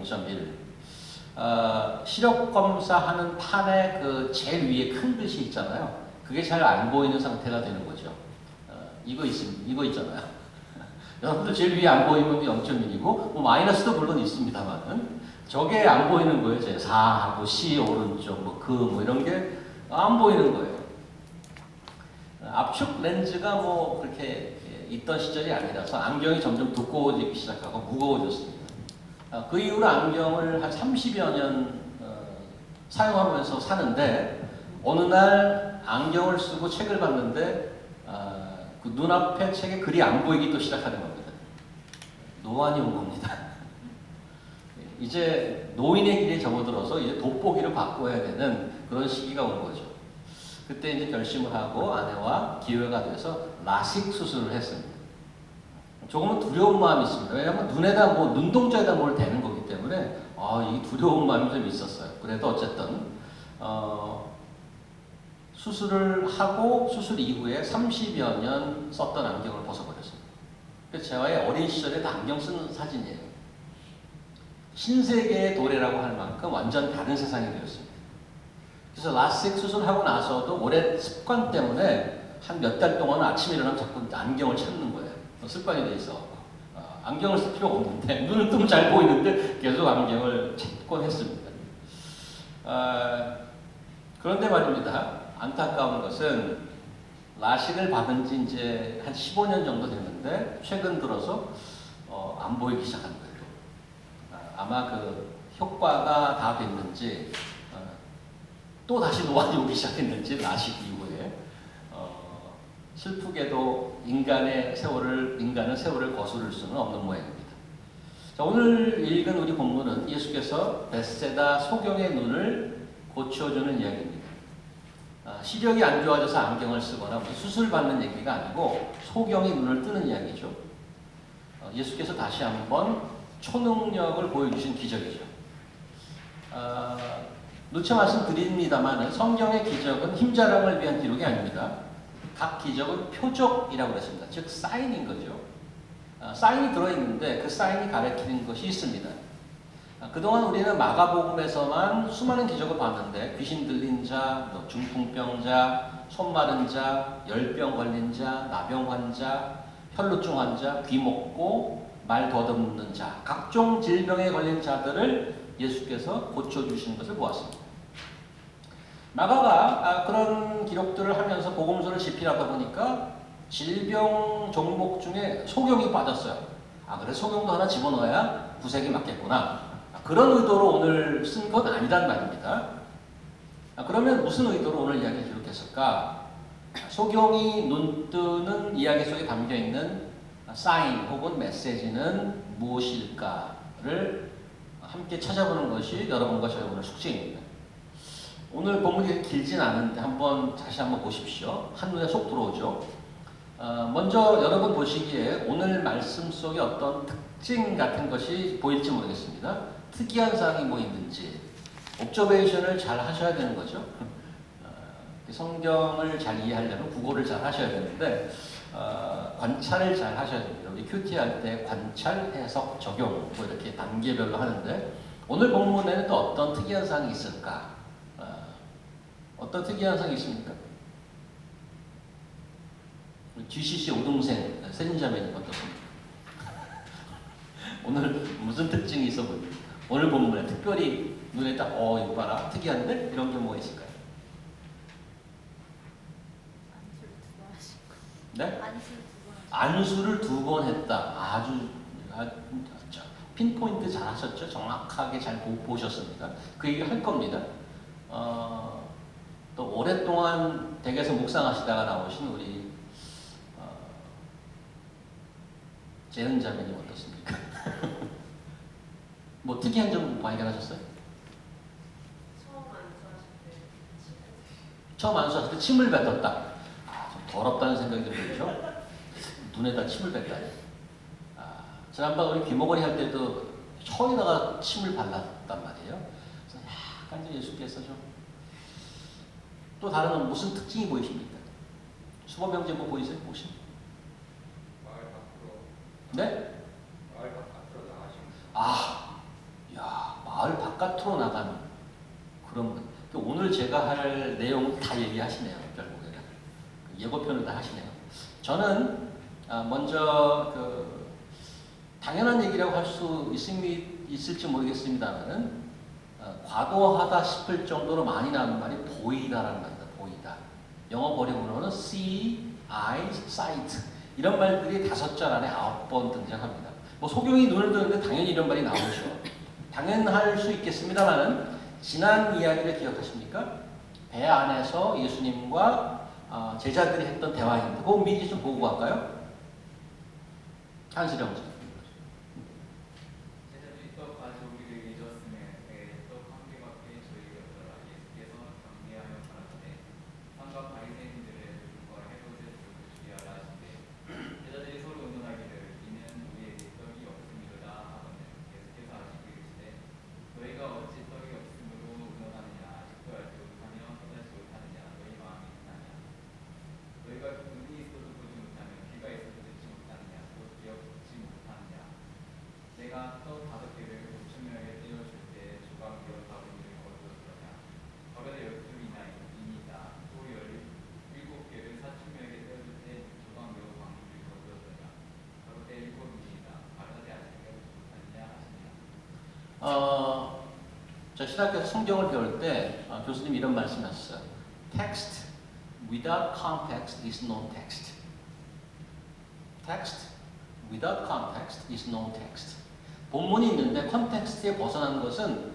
0.1. 시력 검사하는 판에 그 제일 위에 큰 글씨 있잖아요. 그게 잘 안 보이는 상태가 되는 거죠. 이거 있잖아요. 여러분들 제일 위에 안 보이면 0.1이고, 뭐 마이너스도 물론 있습니다만은, 저게 안 보이는 거예요. 제 4하고 C 오른쪽, 뭐 이런 게 안 보이는 거예요. 압축 렌즈가 뭐 그렇게 있던 시절이 아니라서 안경이 점점 두꺼워지기 시작하고 무거워졌습니다. 그 이후로 안경을 한 30여 년 사용하면서 사는데 어느 날 안경을 쓰고 책을 봤는데 그 눈앞에 책에 글이 안 보이기 또 시작하는 겁니다. 노안이 온 겁니다. 이제 노인의 길에 접어들어서 이제 돋보기를 바꿔야 되는 그런 시기가 온 거죠. 그때 이제 결심을 하고 아내와 기회가 돼서 라식 수술을 했습니다. 조금은 두려운 마음이 있습니다. 왜냐하면 눈에다 눈동자에다 뭘 대는 거기 때문에 이 두려운 마음이 좀 있었어요. 그래도 어쨌든 수술을 하고 수술 이후에 30여 년 썼던 안경을 벗어버렸습니다. 그래서 제와의 어린 시절에 다 안경 쓰는 사진이에요. 신세계의 도래라고 할 만큼 완전 다른 세상이 되었습니다. 그래서 라식 수술하고 나서도 오랜 습관 때문에 한 몇 달 동안 아침에 일어나면 자꾸 안경을 찾는 거예요. 습관이 돼 있어. 안경을 쓸 필요가 없는데 눈을 뜨면 잘 보이는데 계속 안경을 찾곤 했습니다. 그런데 말입니다. 안타까운 것은 라식을 받은 지 이제 한 15년 정도 됐는데 최근 들어서 안 보이기 시작한 거예요. 아마 그 효과가 다 됐는지 또 다시 노안이 오기 시작했는지 라식 이후에 슬프게도 인간은 세월을 거스를 수는 없는 모양입니다. 자, 오늘 읽은 우리 본문은 예수께서 벳세다 소경의 눈을 고쳐주는 이야기입니다. 시력이 안 좋아져서 안경을 쓰거나 수술 받는 얘기가 아니고 소경이 눈을 뜨는 이야기죠. 예수께서 다시 한번 초능력을 보여주신 기적이죠. 누차 말씀드립니다만 성경의 기적은 힘자랑을 위한 기록이 아닙니다. 각 기적은 표적이라고 그랬습니다. 즉 사인인 거죠. 사인이 들어있는데 그 사인이 가리키는 것이 있습니다. 그동안 우리는 마가복음에서만 수많은 기적을 봤는데 귀신 들린 자, 중풍병자, 손 마른 자, 열병 걸린 자, 나병 환자, 혈루증 환자, 귀 먹고 말 더듬는 자, 각종 질병에 걸린 자들을 예수께서 고쳐주시는 것을 보았습니다. 마가가 그런 기록들을 하면서 복음서를 집필하다 보니까 질병 종목 중에 소경이 빠졌어요. 그래 소경도 하나 집어넣어야 구색이 맞겠구나. 그런 의도로 오늘 쓴 건 아니란 말입니다. 그러면 무슨 의도로 오늘 이야기를 기록했을까? 소경이 눈 뜨는 이야기 속에 담겨있는 사인 혹은 메시지는 무엇일까를 함께 찾아보는 것이 여러분과 저의 오늘 숙제입니다. 오늘 본문이 길진 않은데 다시 한번 보십시오. 한눈에 쏙 들어오죠. 먼저 여러분 보시기에 오늘 말씀 속에 어떤 특징 같은 것이 보일지 모르겠습니다. 특이한 사항이 뭐 있는지 옵저베이션을 잘 하셔야 되는 거죠. 성경을 잘 이해하려면 국어를 잘 하셔야 되는데 관찰을 잘 하셔야 됩니다. 우리 큐티 할 때 관찰, 해석, 적용 뭐 이렇게 단계별로 하는데 오늘 본문에는 또 어떤 특이한 사항이 있을까? 어떤 특이한 사항이 있습니까? GCC 오동생 세진자매님 어떻습니까? 오늘 무슨 특징이 있어 보입니까? 오늘 본문에 특별히 눈에 딱 이거 봐라 특이한데? 이런 게 뭐가 있을까요? 네? 안수를 2번 했다. 아주 핀포인트 잘 하셨죠? 정확하게 잘 보셨습니다. 그 얘기 할 겁니다. 또 오랫동안 댁에서 묵상하시다가 나오신 우리 재은 자매님 어떻습니까? 뭐 특이한 점 발견하셨어요? 처음 안수하실 때 침을 뱉었다. 좀 더럽다는 생각이 들죠? 눈에다 침을 뱉다니. 지난번 우리 귀머거리 할 때도 혀에다가 침을 발랐단 말이에요. 그래서 약간 예수께서 또 다른 무슨 특징이 보이십니까? 수범명제 뭐 보이세요? 혹시? 마을 밖으로. 네? 마을 밖으로 나가시면. 야, 바깥으로 나가는 그런 분. 오늘 제가 할 내용 다 얘기하시네요. 결국에는 예고편을 다 하시네요. 저는 먼저 당연한 얘기라고 할 수 있을지 모르겠습니다만은 과도하다 싶을 정도로 많이 나오는 말이 보이다라는 말입니다. 보이다. 영어 번역으로는 see, eyes, sight 이런 말들이 5절 안에 9번 등장합니다. 뭐 소경이 눈을 뜨는데 당연히 이런 말이 나오죠. 당연할 수 있겠습니다만은 지난 이야기를 기억하십니까? 배 안에서 예수님과 제자들이 했던 대화입니다. 그거 미리 좀 보고 갈까요? 한수령 씨. 제자들이 떡 가져오기를 잊었음에 배에 떡 한 개밖에 저희에게 없더라. 예수께서 경계하여 가라사대 상과 바리새인들의 율법과 헤롯의 율법을 주의하라 하시되 제자들이 서로 의논하기를 이는 우리에게 떡이 없음이로다 하거늘 예수께서 아시고 이르시되 너희가 어찌 떡이 없음으로 의논하느냐 아직도 알지 못하며 깨닫지 못하느냐 너희 마음이 있나냐 너희가 눈이 있어도 보지 못하며 귀가 있어도 듣지 못하느냐 또 기억지 못하느냐 내가 떡 5개를 5,000명에게 떼어줄 때 조각 기억 바구니를 거두었더냐 가로되 12이나이다 또 17개를 4,000명에게 떼어줄 때 조각 기억 바구니를 거두었더냐 가로되 7이니이다 가로되 아직 깨닫지 못하느냐 하시니라. 저 신학교에서 성경을 배울 때 교수님 이런 말씀하셨어요. Text without context is no text. Text without context is no text. 본문이 있는데 컨텍스트에 벗어난 것은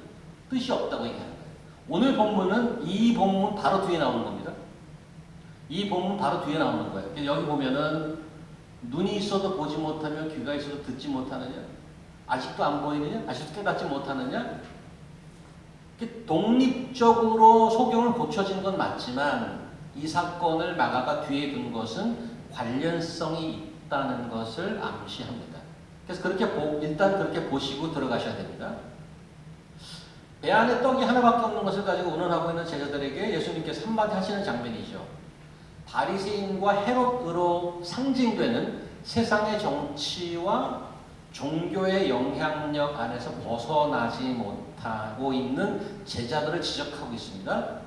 뜻이 없다고 얘기하는 거예요. 오늘 본문은 이 본문 바로 뒤에 나오는 겁니다. 이 본문 바로 뒤에 나오는 거예요. 여기 보면은 눈이 있어도 보지 못하며 귀가 있어도 듣지 못하느냐? 아직도 안 보이느냐? 아직도 깨닫지 못하느냐? 독립적으로 소경을 고쳐진 건 맞지만 이 사건을 마가가 뒤에 둔 것은 관련성이 있다는 것을 암시합니다. 그래서 일단 그렇게 보시고 들어가셔야 됩니다. 배 안에 떡이 하나밖에 없는 것을 가지고 의논하고 있는 제자들에게 예수님께서 한마디 하시는 장면이죠. 바리새인과 헤롯으로 상징되는 세상의 정치와 종교의 영향력 안에서 벗어나지 못하고 있는 제자들을 지적하고 있습니다.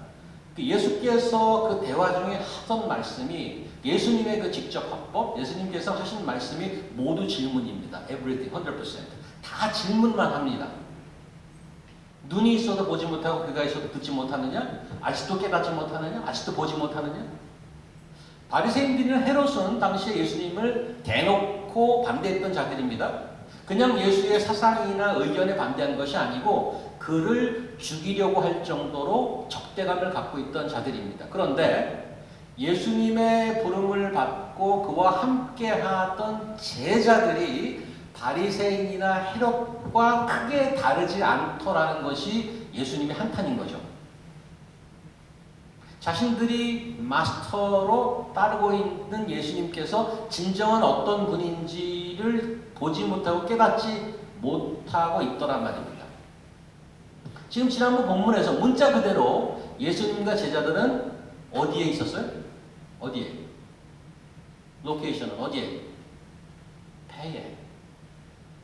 예수께서 그 대화 중에 하던 말씀이 예수님의 그 직접 화법, 예수님께서 하신 말씀이 모두 질문입니다. Everything, 100%. 다 질문만 합니다. 눈이 있어도 보지 못하고 귀가 있어도 듣지 못하느냐? 아직도 깨닫지 못하느냐? 아직도 보지 못하느냐? 바리새인들이나 헤롯은 당시에 예수님을 대놓고 반대했던 자들입니다. 그냥 예수의 사상이나 의견에 반대한 것이 아니고 그를 죽이려고 할 정도로 적대감을 갖고 있던 자들입니다. 그런데 예수님의 부름을 받고 그와 함께 하던 제자들이 바리새인이나 헤롯과 크게 다르지 않더라는 것이 예수님의 한탄인 거죠. 자신들이 마스터로 따르고 있는 예수님께서 진정한 어떤 분인지를 보지 못하고 깨닫지 못하고 있더란 말입니다. 지금 지난번 본문에서 문자 그대로 예수님과 제자들은 어디에 있었어요? 어디에? 로케이션은 어디에? 배에.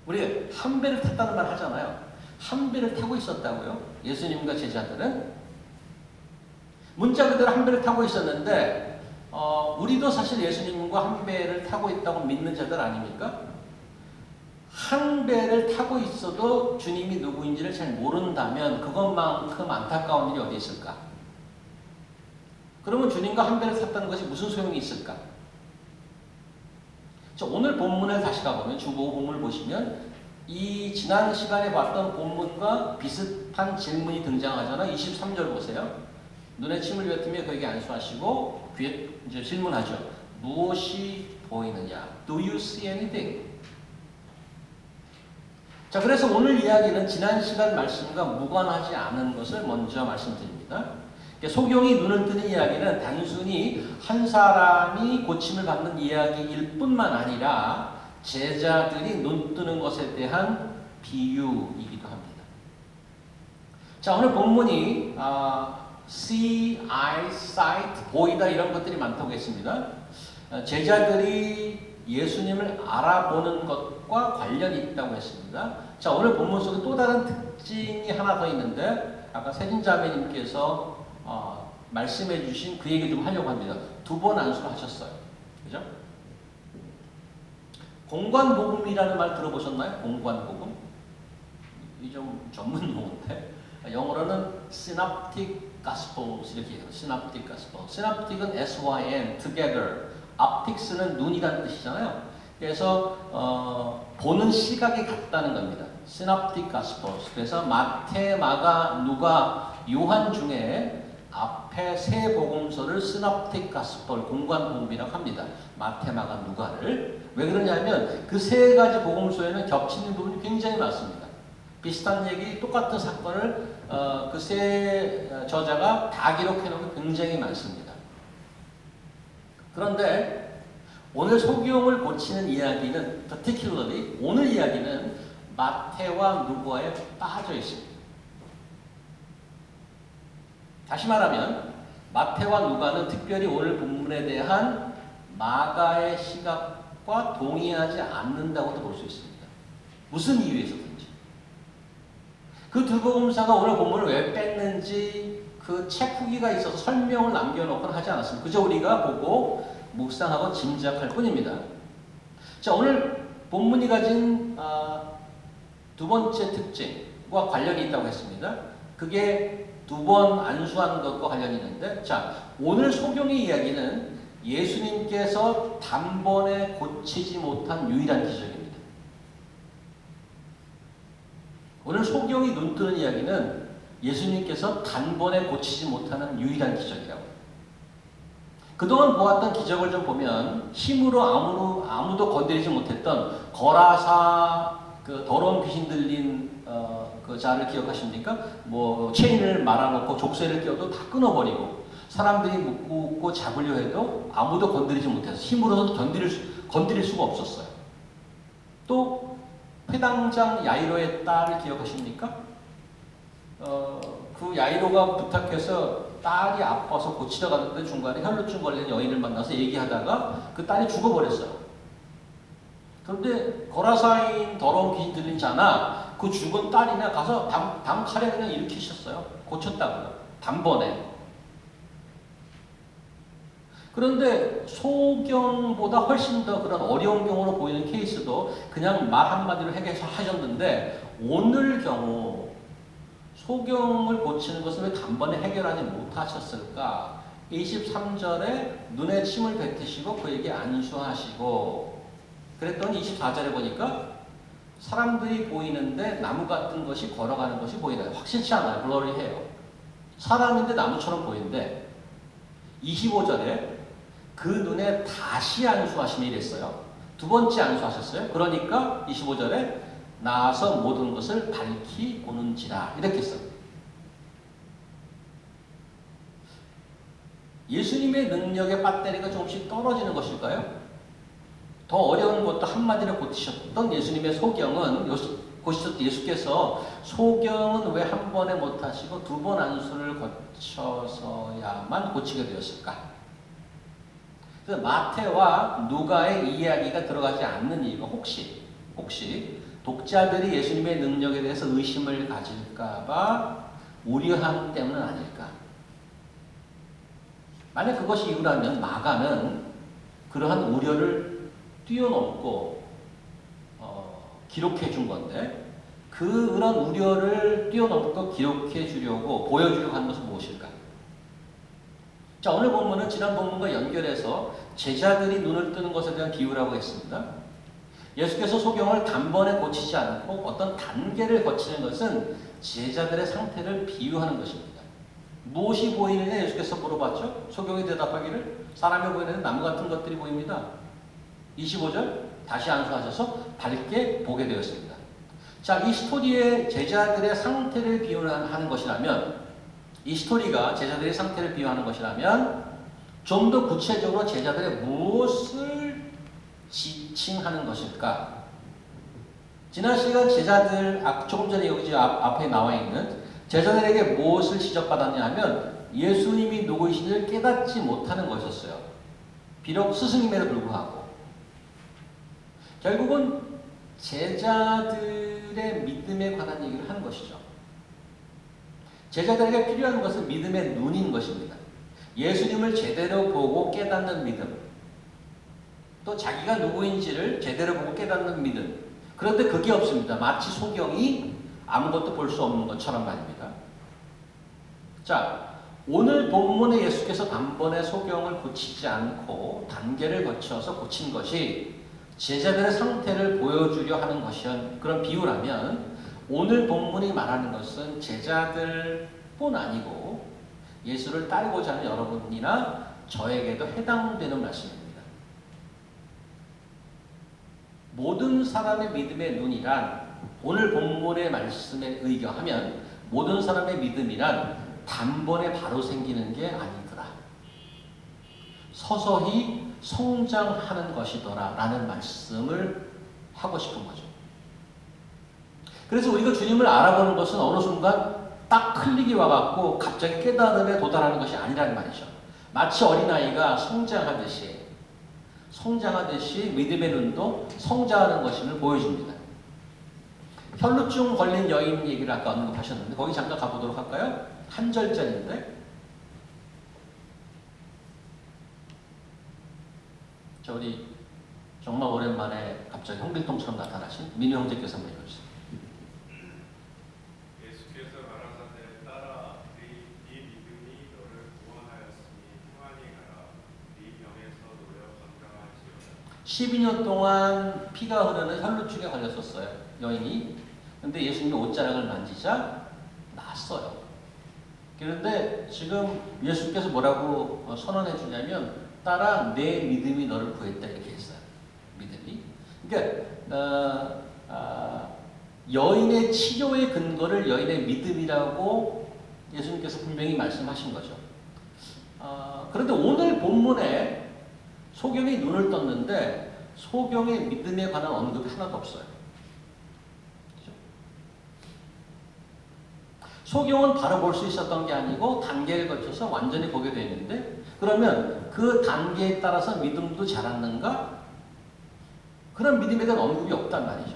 우리가 한 배를 탔다는 말 하잖아요. 한 배를 타고 있었다고요. 예수님과 제자들은 문자 그대로 한 배를 타고 있었는데 우리도 사실 예수님과 한 배를 타고 있다고 믿는 자들 아닙니까? 한 배를 타고 있어도 주님이 누구인지를 잘 모른다면 그것만큼 안타까운 일이 어디 있을까? 그러면 주님과 한 배를 탔다는 것이 무슨 소용이 있을까? 오늘 본문을 다시 가보면 주보 본문을 보시면 이 지난 시간에 봤던 본문과 비슷한 질문이 등장하잖아요. 23절 보세요. 눈에 침을 뱉으며 그에게 안수하시고 귀에 이제 질문하죠. 무엇이 보이느냐? Do you see anything? 자, 그래서 오늘 이야기는 지난 시간 말씀과 무관하지 않은 것을 먼저 말씀드립니다. 소경이 눈을 뜨는 이야기는 단순히 한 사람이 고침을 받는 이야기일 뿐만 아니라 제자들이 눈 뜨는 것에 대한 비유이기도 합니다. 자, 오늘 본문이 see, eye, sight, 보이다 이런 것들이 많다고 했습니다. 제자들이 예수님을 알아보는 것과 관련이 있다고 했습니다. 자, 오늘 본문 속에 또 다른 특징이 하나 더 있는데 아까 세진자매님께서 말씀해 주신 그 얘기 좀 하려고 합니다. 2번 안수를 하셨어요. 그죠? 공관복음이라는 말 들어보셨나요? 공관복음? 이 좀 전문 용어인데 영어로는 synoptic gospels 이렇게 해요. synoptic gospel. synoptic은 S-Y-N, together. optics는 눈이라는 뜻이잖아요. 그래서 보는 시각이 같다는 겁니다. synoptic gospels. 그래서 마태, 마가, 누가, 요한 중에 앞에 세 복음서를 synoptic gospel, 공관복음이라고 합니다. 마태, 마가, 누가를. 왜 그러냐면 그 세 가지 복음서에는 겹치는 부분이 굉장히 많습니다. 비슷한 얘기, 똑같은 사건을 그 세 저자가 다 기록해 놓은 게 굉장히 많습니다. 그런데 오늘 소경을 고치는 이야기는 particularly 오늘 이야기는 마태와 누가에 빠져 있습니다. 다시 말하면 마태와 누가는 특별히 오늘 본문에 대한 마가의 시각과 동의하지 않는다고도 볼 수 있습니다. 무슨 이유에서든지. 그 두 복음사가 오늘 본문을 왜 뺐는지 그 책 후기가 있어서 설명을 남겨놓곤 하지 않았습니다. 그저 우리가 보고 묵상하고 짐작할 뿐입니다. 자, 오늘 본문이 가진 두 번째 특징과 관련이 있다고 했습니다. 그게 2번 안수하는 것과 관련이 있는데, 자, 오늘 소경의 이야기는 예수님께서 단번에 고치지 못한 유일한 기적입니다. 오늘 소경이 눈뜨는 이야기는 예수님께서 단번에 고치지 못하는 유일한 기적이라고. 그동안 보았던 기적을 좀 보면 힘으로 아무도 건드리지 못했던 거라사 그 더러운 귀신 들린 그 자를 기억하십니까? 뭐 체인을 말아놓고 족쇄를 끼워도 다 끊어버리고 사람들이 묶고 잡으려 해도 아무도 건드리지 못해서 힘으로서 건드릴 수가 없었어요. 또 회당장 야이로의 딸을 기억하십니까? 그 야이로가 부탁해서 딸이 아파서 고치러 갔는데 중간에 혈루증 걸린 여인을 만나서 얘기하다가 그 딸이 죽어버렸어요. 그런데 거라사인 더러운 귀신 들린 자나 그 죽은 딸이나 가서 담 칼에 그냥 일으키셨어요. 고쳤다고요. 단번에. 그런데 소경보다 훨씬 더 그런 어려운 경우로 보이는 케이스도 그냥 말 한마디로 해결하셨는데 오늘 경우 소경을 고치는 것을 왜 단번에 해결하지 못하셨을까? 23절에 눈에 침을 뱉으시고 그에게 안수하시고 그랬더니 24절에 보니까 사람들이 보이는데 나무 같은 것이 걸어가는 것이 보이나요? 확실치 않아요. 블러리해요. 사람인데 나무처럼 보이는데 25절에 그 눈에 다시 안수하시니 이랬어요. 두 번째 안수하셨어요. 그러니까 25절에 나아서 모든 것을 밝히 보는지라 이렇게 했어요. 예수님의 능력의 배터리가 조금씩 떨어지는 것일까요? 더 어려운 것도 한마디로 고치셨던 예수님의 소경은 예수께서 소경은 왜 한 번에 못하시고 2번 안수를 거쳐서야만 고치게 되었을까? 그래서 마태와 누가의 이야기가 들어가지 않는 이유가 혹시 독자들이 예수님의 능력에 대해서 의심을 가질까봐 우려하는 때문은 아닐까? 만약 그것이 이유라면 마가는 그러한 우려를 뛰어넘고 기록해 준 건데 그런 우려를 뛰어넘고 기록해 주려고 보여주려고 하는 것은 무엇일까? 자, 오늘 본문은 지난 본문과 연결해서 제자들이 눈을 뜨는 것에 대한 비유라고 했습니다. 예수께서 소경을 단번에 고치지 않고 어떤 단계를 거치는 것은 제자들의 상태를 비유하는 것입니다. 무엇이 보이느냐 예수께서 물어봤죠. 소경이 대답하기를 사람이 보이는 나무 같은 것들이 보입니다. 25절 다시 안수하셔서 밝게 보게 되었습니다. 자, 이 스토리의 제자들의 상태를 비유하는 것이라면 이 스토리가 제자들의 상태를 비유하는 것이라면 좀 더 구체적으로 제자들의 무엇을 지칭하는 것일까? 지난 시간 제자들 조금 전에 여기 앞에 나와 있는 제자들에게 무엇을 지적받았냐 하면 예수님이 누구이신지를 깨닫지 못하는 것이었어요. 비록 스승임에도 불구하고 결국은 제자들의 믿음에 관한 얘기를 하는 것이죠. 제자들에게 필요한 것은 믿음의 눈인 것입니다. 예수님을 제대로 보고 깨닫는 믿음. 또 자기가 누구인지를 제대로 보고 깨닫는 믿음. 그런데 그게 없습니다. 마치 소경이 아무것도 볼 수 없는 것처럼 말입니다. 자, 오늘 본문에 예수께서 단번에 소경을 고치지 않고 단계를 거쳐서 고친 것이 제자들의 상태를 보여주려 하는 것이란 그런 비유라면 오늘 본문이 말하는 것은 제자들뿐 아니고 예수를 따르고자 하는 여러분이나 저에게도 해당되는 말씀입니다. 모든 사람의 믿음의 눈이란 오늘 본문의 말씀에 의거하면 모든 사람의 믿음이란 단번에 바로 생기는 게 아니더라. 서서히 성장하는 것이더라 라는 말씀을 하고 싶은 거죠. 그래서 우리가 주님을 알아보는 것은 어느 순간 딱 클릭이 와갖고 갑자기 깨달음에 도달하는 것이 아니라는 말이죠. 마치 어린아이가 성장하듯이 믿음의 눈도 성장하는 것임을 보여줍니다. 혈루증 걸린 여인 얘기를 아까 언급하셨는데 거기 잠깐 가보도록 할까요? 한 절짜리인데 자, 우리 정말 오랜만에 갑자기 홍길동처럼 나타나신 민우 형제께서 한번 읽어주세요. 예수께서 가라사대 따라 네 믿음이 너를 구원하였으니 평안히 가라. 네 병에서 놓여 건강할지어다. 12년 동안 피가 흐르는 혈루증에 걸렸었어요. 여인이. 근데 예수님이 옷자락을 만지자 나았어요. 그런데 지금 예수께서 뭐라고 선언해 주냐면 따라 내 믿음이 너를 구했다 이렇게 했어요. 믿음이. 그러니까 여인의 치료의 근거를 여인의 믿음이라고 예수님께서 분명히 말씀하신 거죠. 그런데 오늘 본문에 소경이 눈을 떴는데 소경의 믿음에 관한 언급이 하나도 없어요. 그렇죠? 소경은 바로 볼 수 있었던 게 아니고 단계를 거쳐서 완전히 보게 되는데 그러면 그 단계에 따라서 믿음도 자랐는가? 그런 믿음에 대한 언급이 없단 말이죠.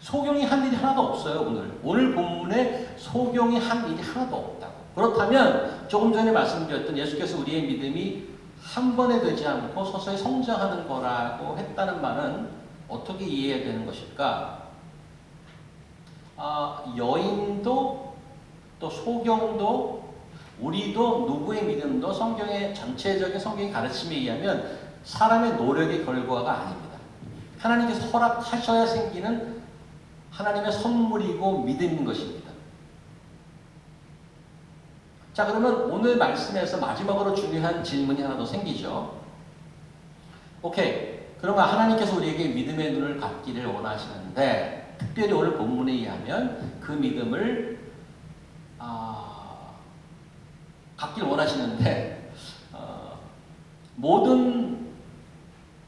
소경이 한 일이 하나도 없어요. 오늘 본문에 소경이 한 일이 하나도 없다고. 그렇다면 조금 전에 말씀드렸던 예수께서 우리의 믿음이 한 번에 되지 않고 서서히 성장하는 거라고 했다는 말은 어떻게 이해해야 되는 것일까? 여인도 또 소경도 우리도 누구의 믿음도 성경의 전체적인 성경의 가르침에 의하면 사람의 노력의 결과가 아닙니다. 하나님께서 허락하셔야 생기는 하나님의 선물이고 믿음인 것입니다. 자, 그러면 오늘 말씀에서 마지막으로 중요한 질문이 하나 더 생기죠. 오케이. 그러면 하나님께서 우리에게 믿음의 눈을 갖기를 원하시는데 특별히 오늘 본문에 의하면 그 믿음을 갖기를 원하시는데 모든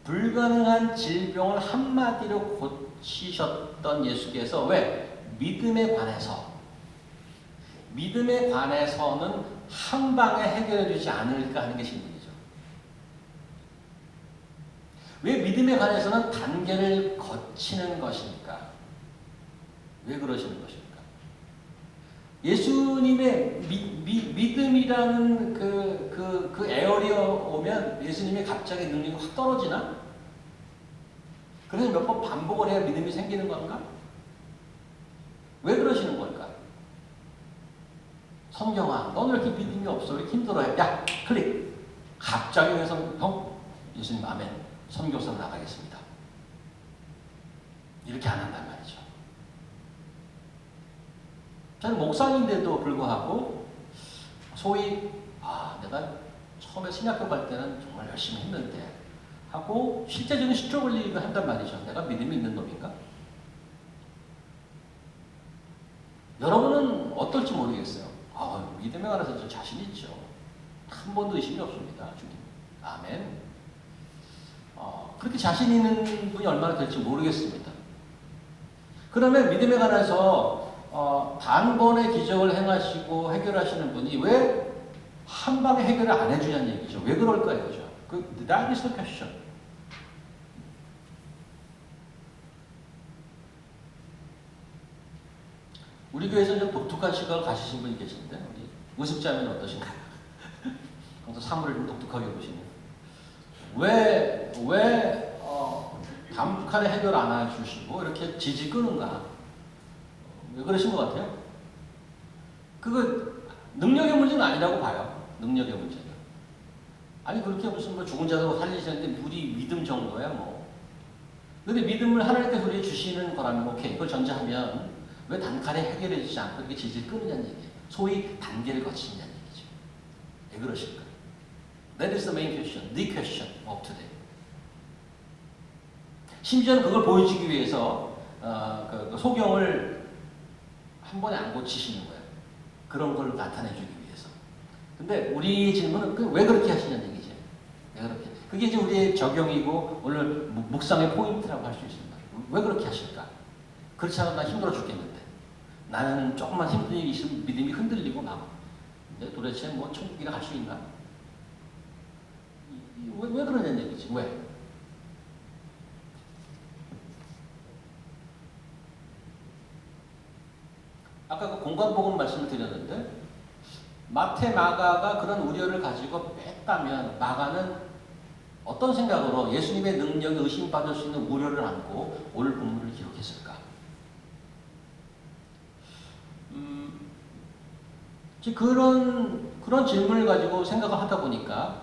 불가능한 질병을 한마디로 고치셨던 예수께서 왜? 믿음에 관해서는 한 방에 해결해 주지 않을까 하는 게 질문이죠. 왜 믿음에 관해서는 단계를 거치는 것입니까? 왜 그러시는 것입니까? 예수님의 믿음이라는 그 에어리어 오면 예수님이 갑자기 능력이 확 떨어지나? 그래서 몇 번 반복을 해야 믿음이 생기는 건가? 왜 그러시는 걸까? 성경아, 너는 왜 이렇게 믿음이 없어? 왜 이렇게 힘들어해? 야, 클릭! 갑자기 그래서 예수님 아멘. 선교사로 나가겠습니다. 이렇게 안 한단 말이죠. 저는 목사인데도 불구하고 소위 내가 처음에 신학교 갈 때는 정말 열심히 했는데 하고 실제적인 스트러글링을 한단 말이죠. 내가 믿음이 있는 놈인가? 여러분은 어떨지 모르겠어요. 믿음에 관해서 좀 자신 있죠. 한 번도 의심이 없습니다. 주님. 아멘. 그렇게 자신 있는 분이 얼마나 될지 모르겠습니다. 그러면 믿음에 관해서 단번에 기적을 행하시고 해결하시는 분이 왜 한 방에 해결을 안 해주냐는 얘기죠. 왜 그럴까요? 그죠? That is the question. 우리 교회에서 좀 독특한 시각을 가지신 분이 계신데 우리 우습자면 어떠신가요? 항상 사물을 좀 독특하게 보시네요. 왜 단칼에 해결 안 해주시고 이렇게 지지 끄는가? 왜 그러신 것 같아요? 그거 능력의 문제는 아니라고 봐요. 능력의 문제는. 아니 그렇게 무슨 뭐 죽은 자도 살리시는데 우리 믿음 정도야 뭐. 근데 믿음을 하나님께서 우리에게 주시는 거라면 오케이 그걸 전제하면 왜 단칼에 해결해 주지 않고 이렇게 질질 끄느냐는 얘기예요. 소위 단계를 거치느냐는 얘기죠. 왜 그러실까? That is the main question, the question of today. 심지어는 그걸 보여주기 위해서 그 소경을 한 번에 안 고치시는 거예요. 그런 걸 나타내주기 위해서. 근데 우리 질문은 왜 그렇게 하시냐는 얘기죠. 왜 그렇게? 그게 이제 우리의 적용이고 오늘 묵상의 포인트라고 할 수 있습니다. 왜 그렇게 하실까? 그렇지 않아도 나 힘들어 죽겠는데. 나는 조금만 힘든 일이 있으면 믿음이 흔들리고 막. 근데 도대체 뭐 천국이나 갈 수 있나? 왜 그러냐는 얘기지. 왜? 아까 그 공관복음 말씀을 드렸는데 마태, 마가가 그런 우려를 가지고 뺐다면 마가는 어떤 생각으로 예수님의 능력에 의심받을 수 있는 우려를 안고 오늘 본문을 기록했을까? 그런 질문을 가지고 생각을 하다 보니까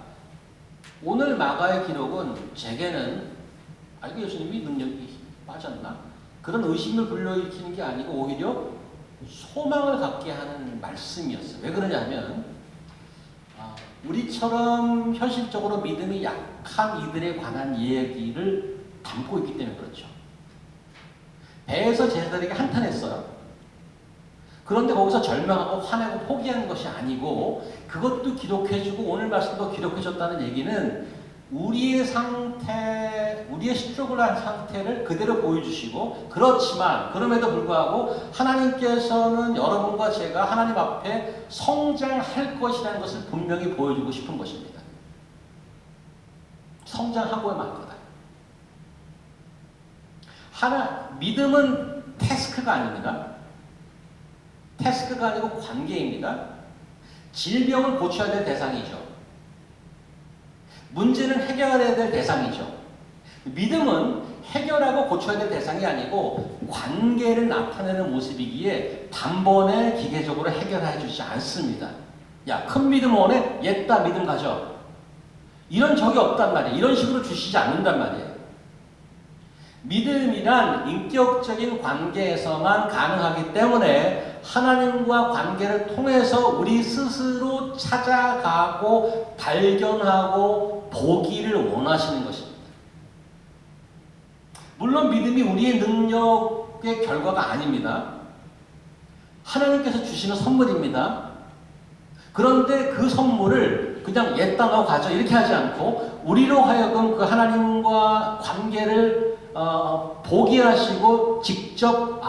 오늘 마가의 기록은 제게는 이거 예수님이 능력이 빠졌나? 그런 의심을 불러일으키는 게 아니고 오히려 소망을 갖게 하는 말씀이었어요. 왜 그러냐면 우리처럼 현실적으로 믿음이 약한 이들에 관한 얘기를 담고 있기 때문에 그렇죠. 배에서 제자들에게 한탄했어요. 그런데 거기서 절망하고 화내고 포기하는 것이 아니고 그것도 기록해주고 오늘 말씀도 기록해줬다는 얘기는 우리의 상태, 우리의 스트러글한 상태를 그대로 보여주시고 그렇지만 그럼에도 불구하고 하나님께서는 여러분과 제가 하나님 앞에 성장할 것이라는 것을 분명히 보여주고 싶은 것입니다. 성장하고야 말 거다. 믿음은 태스크가 아닙니다. 태스크가 아니고 관계입니다. 질병을 고쳐야 될 대상이죠. 문제는 해결해야 될 대상이죠. 믿음은 해결하고 고쳐야 될 대상이 아니고 관계를 나타내는 모습이기에 단번에 기계적으로 해결해 주지 않습니다. 야, 큰 믿음 원해? 옛다 믿음 가져. 이런 적이 없단 말이에요. 이런 식으로 주시지 않는단 말이에요. 믿음이란 인격적인 관계에서만 가능하기 때문에 하나님과 관계를 통해서 우리 스스로 찾아가고 발견하고 보기를 원하시는 것입니다. 물론 믿음이 우리의 능력의 결과가 아닙니다. 하나님께서 주시는 선물입니다. 그런데 그 선물을 그냥 옛다 너 가져 이렇게 하지 않고 우리로 하여금 그 하나님과 관계를 보게 하시고 직접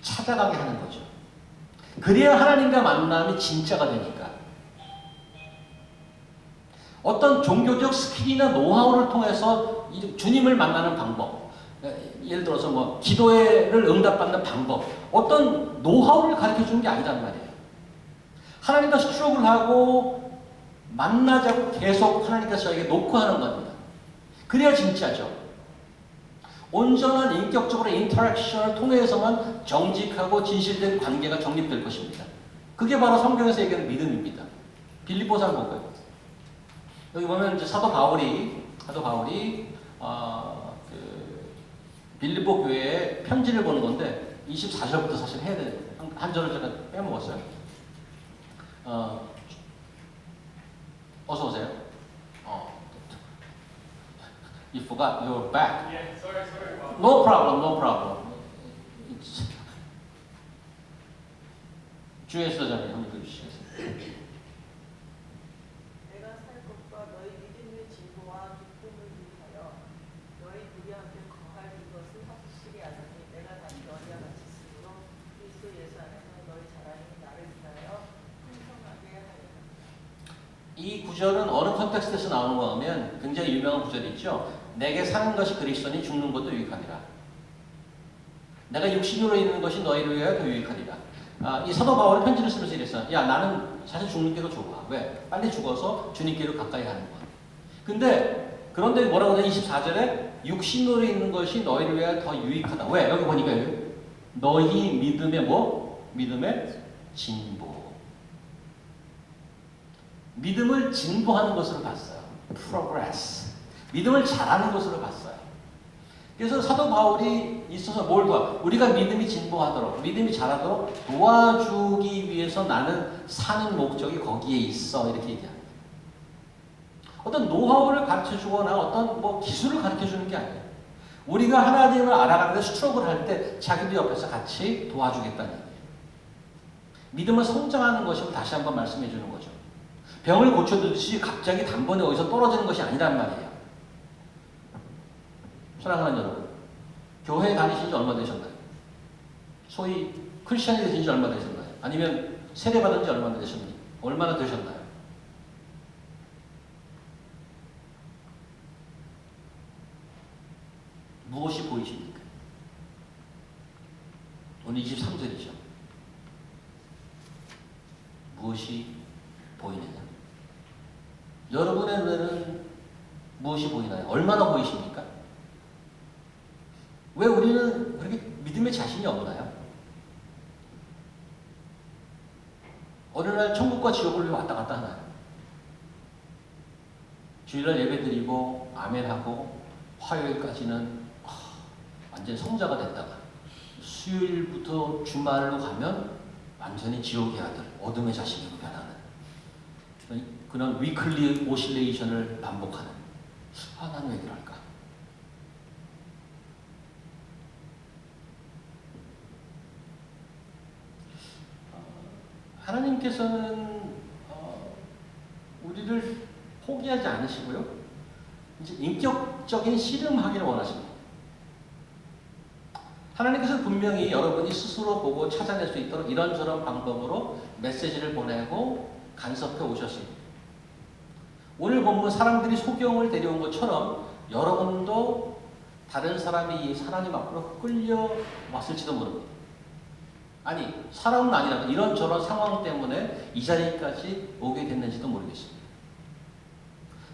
찾아가게 하는 거죠. 그래야 하나님과 만남이 진짜가 되니까. 어떤 종교적 스킬이나 노하우를 통해서 주님을 만나는 방법, 예를 들어서 뭐 기도를 응답받는 방법, 어떤 노하우를 가르쳐 주는 게 아니란 말이에요. 하나님과 스트러글하고 만나자고 계속 하나님께서 저에게 놓고 하는 겁니다. 그래야 진짜죠. 온전한 인격적으로 인터랙션을 통해서만 정직하고 진실된 관계가 정립될 것입니다. 그게 바로 성경에서 얘기하는 믿음입니다. 빌립보서 한번 볼까요? 여기 보면 이제 사도 바울이 빌립보 교회에 편지를 보는 건데 24절부터 사실 해야 돼요. 한 절을 제가 빼먹었어요. 어서 오세요. You forgot your back. Yeah, sorry. No problem. 주의 수자장님 한번 읽어주시겠어요? 내가 살 것과 너희 믿음의 진보와 기쁨을 위하여 너희 우리한테 거할 이것을 확실히 아노니 내가 다시 너희와 같이 있으므로 그리스도 예수 안에서 너희 자랑이 나를 위하여 풍성하게 하리라. 이 구절은 어느 컨텍스트에서 나오는 거 하면 굉장히 유명한 구절이 있죠. 내게 사는 것이 그리스도니 죽는 것도 유익하니라. 내가 육신으로 있는 것이 너희를 위하여 더 유익하리라. 이 사도 바울이 편지를 쓰면서 이랬어요. 야, 나는 사실 죽는 게 더 좋아. 왜? 빨리 죽어서 주님께로 가까이 하는 거야. 근데 그런데 뭐라고 하냐? 24절에 육신으로 있는 것이 너희를 위하여 더 유익하다. 왜? 여기 보니까 너희 믿음의 뭐? 믿음의 진보. 믿음을 진보하는 것으로 봤어요. progress. 믿음을 잘하는 것으로 봤어요. 그래서 사도 바울이 있어서 뭘 도와? 우리가 믿음이 진보하도록, 믿음이 자라도록 도와주기 위해서 나는 사는 목적이 거기에 있어. 이렇게 얘기합니다. 어떤 노하우를 가르쳐 주거나 어떤 뭐 기술을 가르쳐 주는 게 아니에요. 우리가 하나님을 알아가는데 스트로크를 할 때 자기도 옆에서 같이 도와주겠다는 얘기예요. 믿음을 성장하는 것이고 다시 한번 말씀해 주는 거죠. 병을 고쳐주듯이 갑자기 단번에 어디서 떨어지는 것이 아니란 말이에요. 사랑하는 여러분, 교회 다니신 지 얼마 되셨나요? 소위 크리스천이 되신 지 얼마 되셨나요? 아니면 세례 받은 지 얼마나 되셨나요? 얼마나 되셨나요? 무엇이 보이십니까? 오늘 23절이죠. 무엇이 보이느냐? 여러분의 눈에는 무엇이 보이나요? 얼마나 보이십니까? 왜 우리는 그렇게 믿음의 자신이 없나요? 어느 날 천국과 지옥을 왔다 갔다 하나요? 주일날 예배드리고 아멘하고 화요일까지는 완전히 성자가 됐다가 수요일부터 주말로 가면 완전히 지옥의 아들, 어둠의 자식으로 변하는 그런 위클리 오실레이션을 반복하는. 나는 왜 그럴까? 하나님께서는 우리를 포기하지 않으시고요. 이제 인격적인 씨름하기를 원하십니다. 하나님께서 분명히 여러분이 스스로 보고 찾아낼 수 있도록 이런저런 방법으로 메시지를 보내고 간섭해 오셨습니다. 오늘 본문 사람들이 소경을 데려온 것처럼 여러분도 다른 사람이 하나님 앞으로 끌려왔을지도 모릅니다. 아니, 사람은 아니라도 이런저런 상황 때문에 이 자리까지 오게 됐는지도 모르겠습니다.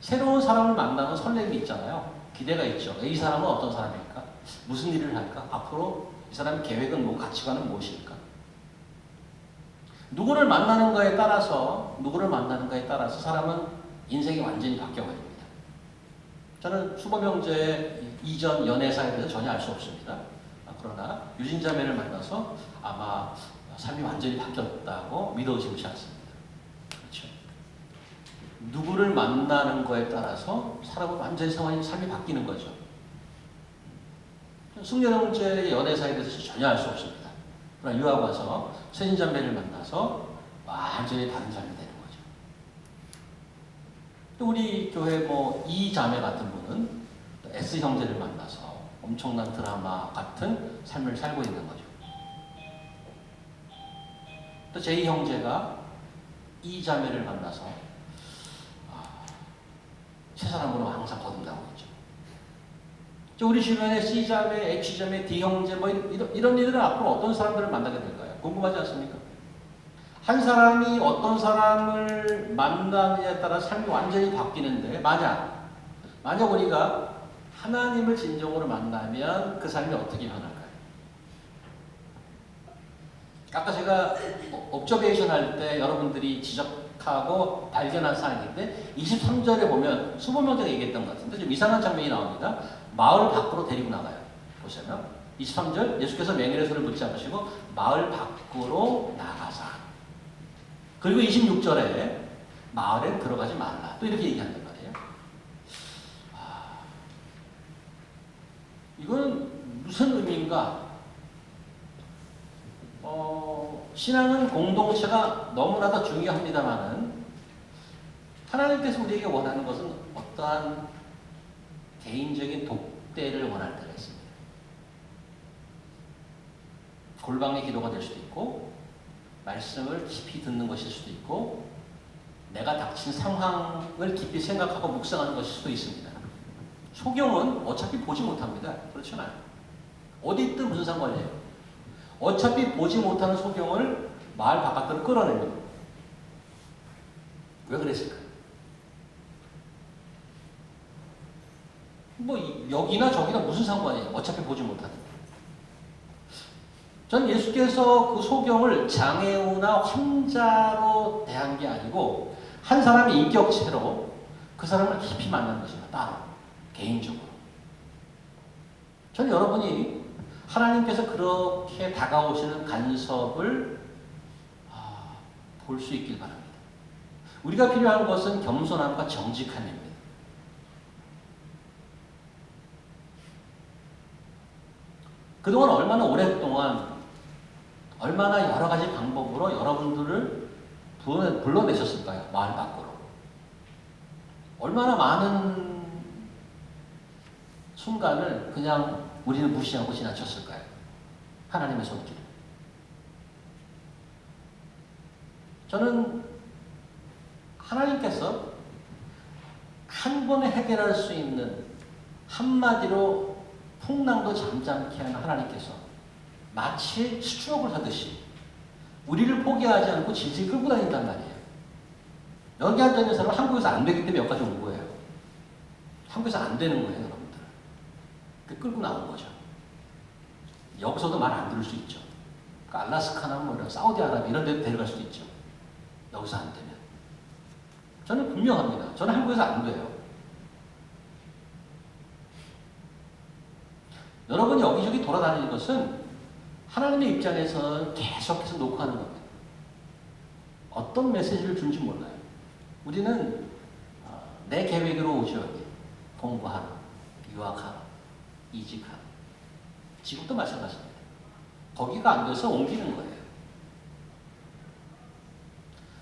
새로운 사람을 만나는 설렘이 있잖아요. 기대가 있죠. 이 사람은 어떤 사람일까? 무슨 일을 할까? 앞으로 이 사람의 계획은 뭐, 가치관은 무엇일까? 누구를 만나는가에 따라서 사람은 인생이 완전히 바뀌어버립니다. 저는 수범 형제의 이전 연애사에 대해서 전혀 알 수 없습니다. 그러나 유진자매를 만나서 아마 삶이 완전히 바뀌었다고 믿어지지 않습니다. 그렇죠? 누구를 만나는 거에 따라서 사람은 완전히 삶이 바뀌는 거죠. 승렬 형제의 연애사에 대해서 전혀 알 수 없습니다. 그러나 유학 와서 세진자매를 만나서 완전히 다른 삶이 되는 거죠. 또 우리 교회 뭐 이자매 같은 분은 S 형제를 만나서 엄청난 드라마 같은 삶을 살고 있는 거죠. 또 제2 형제가 이 자매를 만나서 세 사람으로 항상 거듭나고 있죠. 우리 주변에 C 자매, H 자매, D 형제 뭐 이런 일들은 앞으로 어떤 사람들을 만나게 될까요? 궁금하지 않습니까? 한 사람이 어떤 사람을 만나느냐에 따라 삶이 완전히 바뀌는데 만약 우리가 하나님을 진정으로 만나면 그 삶이 어떻게 변할까요? 아까 제가 옵저베이션 할 때 여러분들이 지적하고 발견한 사항인데 23절에 보면 수보명제가 얘기했던 것 같은데 좀 이상한 장면이 나옵니다. 마을 밖으로 데리고 나가요. 보시면 23절 예수께서 맹인의 소리를 묻지 않으시고 마을 밖으로 나가사. 그리고 26절에 마을에 들어가지 말라. 또 이렇게 얘기한단 말이에요. 이건 무슨 의미인가? 신앙은 공동체가 너무나도 중요합니다만은 하나님께서 우리에게 원하는 것은 어떠한 개인적인 독대를 원할 때가 있습니다. 골방의 기도가 될 수도 있고 말씀을 깊이 듣는 것일 수도 있고 내가 닥친 상황을 깊이 생각하고 묵상하는 것일 수도 있습니다. 소경은 어차피 보지 못합니다. 그렇잖아요. 어디 있든 무슨 상관이에요. 어차피 보지 못하는 소경을 마을 바깥으로 끌어냅니다. 왜 그랬을까? 뭐 여기나 저기나 무슨 상관이에요? 어차피 보지 못하는. 전 예수께서 그 소경을 장애우나 환자로 대한 게 아니고 한 사람의 인격체로 그 사람을 깊이 만난 것입니다. 따로 개인적으로. 저는 여러분이 하나님께서 그렇게 다가오시는 간섭을 볼 수 있길 바랍니다. 우리가 필요한 것은 겸손함과 정직함입니다. 그동안 얼마나 오랫동안 얼마나 여러 가지 방법으로 여러분들을 불러내셨을까요? 마을 밖으로. 얼마나 많은 순간을 그냥 우리는 무시하고 지나쳤을까요? 하나님의 손길. 저는 하나님께서 한 번에 해결할 수 있는 한마디로 풍랑도 잠잠케 하는 하나님께서 마치 수족을 하듯이 우리를 포기하지 않고 질질 끌고 다닌단 말이에요. 여기 앉아있는 사람은 한국에서 안 되기 때문에 여기까지 온 거예요. 한국에서 안 되는 거예요, 여러분들. 끌고 나온 거죠. 여기서도 말 안 들을 수 있죠. 그러니까 알라스카나 뭐 이런 사우디아라비아 이런 데 데려갈 수도 있죠. 여기서 안 되면. 저는 분명합니다. 저는 한국에서 안 돼요. 여러분이 여기저기 돌아다니는 것은 하나님의 입장에서는 계속해서 녹화하는 겁니다. 어떤 메시지를 준지 몰라요. 우리는 내 계획으로 오죠. 여기. 공부하러, 유학하러, 이직하러. 지금도 마찬가지입니다. 거기가 안 돼서 옮기는 거예요.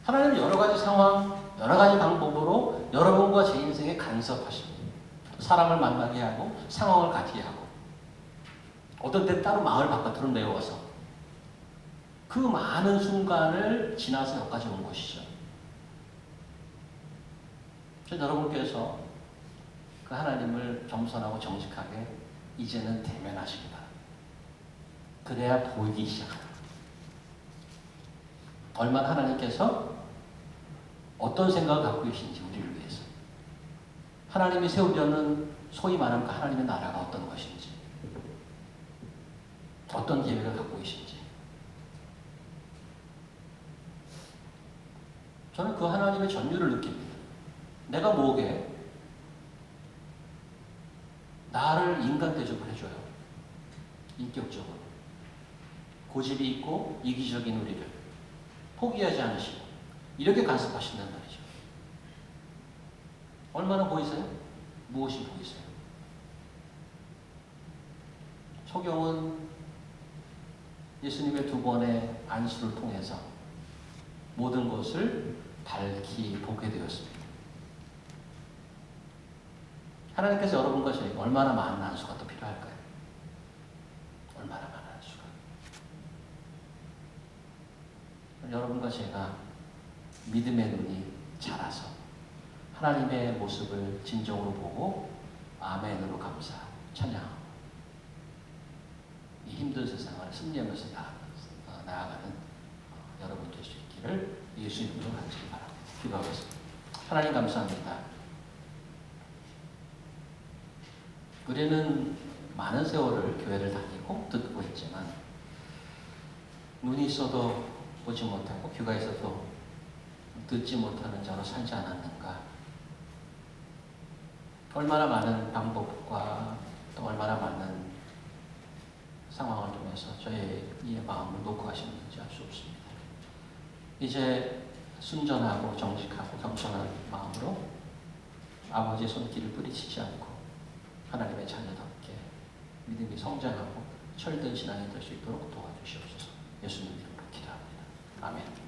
하나님은 여러 가지 상황, 여러 가지 방법으로 여러분과 제 인생에 간섭하십니다. 사람을 만나게 하고 상황을 갖게 하고 어떤 때 따로 마을 바깥으로 내어와서 그 많은 순간을 지나서 여기까지 온 것이죠. 여러분께서 그 하나님을 겸손하고 정직하게 이제는 대면하시기 바랍니다. 그래야 보이기 시작합니다. 얼마나 하나님께서 어떤 생각을 갖고 계신지 우리를 위해서. 하나님이 세우려는 소위 말하는 그 하나님의 나라가 어떤 것인지. 어떤 계획을 갖고 계신지. 저는 그 하나님의 전율을 느낍니다. 내가 뭐게? 나를 인간 대접을 해줘요. 인격적으로. 고집이 있고 이기적인 우리를 포기하지 않으시고 이렇게 간섭하신단 말이죠. 얼마나 보이세요? 무엇이 보이세요? 소경은 예수님의 두 번의 안수를 통해서 모든 것을 밝히 보게 되었습니다. 하나님께서 여러분과 저에게 얼마나 많은 안수가 또 필요할까요? 얼마나 많은 안수가. 여러분과 제가 믿음의 눈이 자라서 하나님의 모습을 진정으로 보고 아멘으로 감사하고 찬양하고 이 힘든 세상을 승리하면서 나아가는 여러분 될 수 있기를 예수 이름으로 간절히 바랍니다. 기도하겠습니다. 하나님 감사합니다. 우리는 많은 세월을 교회를 다니고 듣고 있지만 눈이 있어도 보지 못하고 귀가 있어도 듣지 못하는 자로 살지 않았는가. 얼마나 많은 방법과 또 얼마나 많은 상황을 통해서 저의 이 마음을 놓고 하셨는지 알 수 없습니다. 이제 순전하고 정직하고 겸손한 마음으로 아버지의 손길을 뿌리치지 않고 하나님의 자녀답게 믿음이 성장하고 철든 신앙이 될 수 있도록 도와주시옵소서. 예수님 이름으로 기도합니다. 아멘.